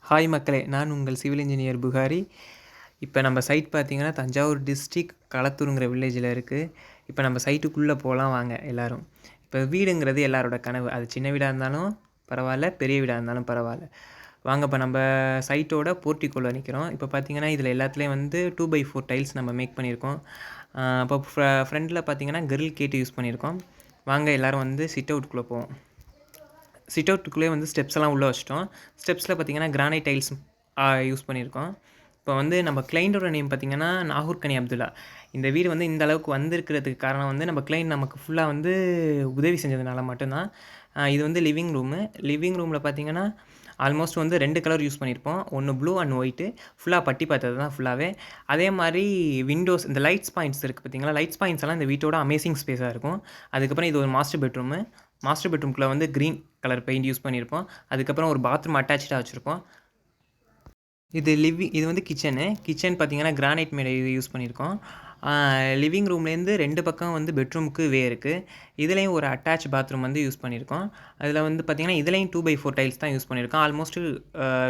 Hi மக்களே, நான் உங்கள் சிவில் இன்ஜினியர் புகாரி. இப்போ நம்ம சைட் பார்த்திங்கன்னா தஞ்சாவூர் டிஸ்ட்ரிக் களத்தூருங்கிற வில்லேஜில் இருக்குது. இப்போ நம்ம சைட்டுக்குள்ளே போகலாம் வாங்க எல்லோரும். இப்போ வீடுங்கிறது எல்லாரோட கனவு. அது சின்ன வீடாக இருந்தாலும் பரவாயில்ல, பெரிய வீடாக இருந்தாலும் பரவாயில்ல. வாங்க இப்போ நம்ம சைட்டோட போர்ட்டிக்கோல நிற்கிறோம். இப்போ பார்த்திங்கன்னா இதில் எல்லாத்துலேயும் வந்து 2x4 டைல்ஸ் நம்ம மேக் பண்ணியிருக்கோம். இப்போ ஃப்ரண்டில் பார்த்திங்கன்னா கிரில் கேட்டு யூஸ் பண்ணியிருக்கோம். வாங்க எல்லோரும் வந்து சிட் அவுட்டுக்குள்ளே போவோம். சிட் அவுட்டுக்குள்ளே வந்து ஸ்டெப்ஸ் எல்லாம் உள்ளே வச்சிட்டோம். ஸ்டெப்ஸில் பார்த்திங்கன்னா கிரானைட் டைல்ஸ் யூஸ் பண்ணியிருக்கோம். இப்போ வந்து நம்ம கிளைண்டோட நேம் பார்த்திங்கன்னா நாகூர்கனி அப்துல்லா. இந்த வீடு வந்து இந்த அளவுக்கு வந்திருக்கிறதுக்கு காரணம் வந்து நம்ம கிளைண்ட் நமக்கு ஃபுல்லாக வந்து உதவி செஞ்சதுனால மட்டும்தான். இது வந்து லிவிங் ரூமில் பார்த்திங்கன்னா ஆல்மோஸ்ட் வந்து 2 கலர் யூஸ் பண்ணியிருப்போம். ஒன்று ப்ளூ அண்ட் ஒயிட்டு. ஃபுல்லாக பட்டி பார்த்தது தான் ஃபுல்லாகவே. அதே மாதிரி விண்டோஸ், இந்த லைட்ஸ் பாயிண்ட்ஸ் இருக்குது பார்த்திங்களா, லைட்ஸ் பாயிண்ட்ஸ் எல்லாம் இந்த வீட்டோட அமேசிங் ஸ்பேஸாக இருக்கும். அதுக்கப்புறம் இது ஒரு மாஸ்டர் பெட்ரூம்குள்ளே வந்து க்ரீன் கலர் பெயிண்ட் யூஸ் பண்ணியிருப்போம். அதுக்கப்புறம் ஒரு பாத்ரூம் அட்டாச்சாக வச்சுருப்போம். இது வந்து கிச்சன் பார்த்திங்கன்னா கிரானைட் மேடை இது யூஸ் பண்ணியிருக்கோம். லிவிங் ரூம்லேருந்து 2 பக்கம் வந்து பெட்ரூமுக்கு இருக்குது. இதுலேயும் ஒரு அட்டாச் பாத்ரூம் வந்து யூஸ் பண்ணியிருக்கோம். அதில் வந்து பார்த்திங்கன்னா இதுலேயும் 2x4 டைல்ஸ் தான் யூஸ் பண்ணியிருக்கோம். ஆல்மோஸ்ட்டு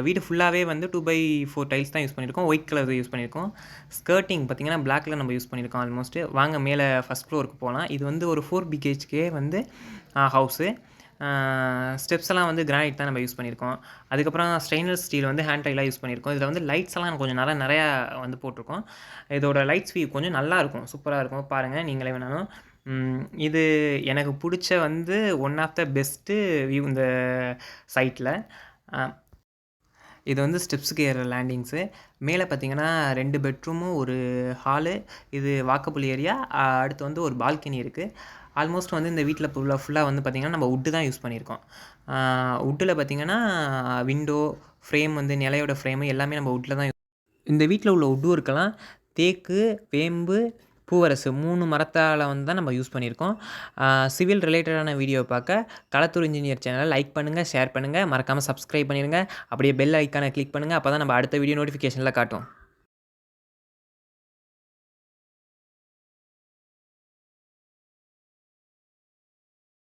வீடு ஃபுல்லாகவே வந்து 2x4 டைல்ஸ் தான் யூஸ் பண்ணியிருக்கோம். ஒயிட் கலர் யூஸ் பண்ணியிருக்கோம். ஸ்கர்ட்டிங் பார்த்திங்கன்னா பிளாக்கில் நம்ம யூஸ் பண்ணியிருக்கோம் ஆல்மோஸ்ட்டு. வாங்க மேலே ஃபஸ்ட் ஃப்ளோருக்கு போகலாம். இது வந்து ஒரு 4 BHK வந்து ஹவுஸு. ஸ்டெப்ஸ் எல்லாம் வந்து கிரானைட் தான் நம்ம யூஸ் பண்ணியிருக்கோம். அதுக்கப்புறம் ஸ்டெயின்லெஸ் ஸ்டீல் வந்து ஹேண்ட் டைலாக யூஸ் பண்ணியிருக்கோம். இதில் வந்து லைட்ஸ் எல்லாம் கொஞ்சம் நிறையா வந்து போட்டிருக்கோம். இதோட லைட்ஸ் வியூ கொஞ்சம் நல்லாயிருக்கும், சூப்பராக இருக்கும். பாருங்கள் நீங்களே வேணாலும். இது எனக்கு பிடிச்ச வந்து one of the best view இந்த சைட்டில். இது வந்து ஸ்டெப்ஸுக்கு ஏற லேண்டிங்ஸு. மேலே பார்த்திங்கன்னா 2 பெட்ரூமும் ஒரு ஹாலு. இது வாக்கபிள் ஏரியா. அடுத்து வந்து ஒரு பால்கனி இருக்குது. ஆல்மோஸ்ட் வந்து இந்த வீட்டில் ஃபுல்லாக வந்து பார்த்திங்கன்னா நம்ம வுட்டு தான் யூஸ் பண்ணியிருக்கோம். வுட்டில் பார்த்திங்கன்னா விண்டோ ஃப்ரேம் வந்து நிலையோட ஃப்ரேமு எல்லாமே நம்ம வுட்டில் தான். இந்த வீட்டில் உள்ள வுட்டு ஒர்க்கெல்லாம் தேக்கு, வேம்பு, பூவரசு 3 மரத்தால் வந்து தான் நம்ம யூஸ் பண்ணியிருக்கோம். சிவில் ரிலேட்டடான வீடியோ பார்க்க களத்தூர் இன்ஜினியர் சேனலை லைக் பண்ணுங்கள், ஷேர் பண்ணுங்கள், மறக்காமல் சப்ஸ்கிரைப் பண்ணிடுங்க. அப்படியே பெல் ஐக்கானை கிளிக் பண்ணுங்கள். அப்போ தான் நம்ம அடுத்த வீடியோ நோட்டிஃபிகேஷனில் காட்டும்.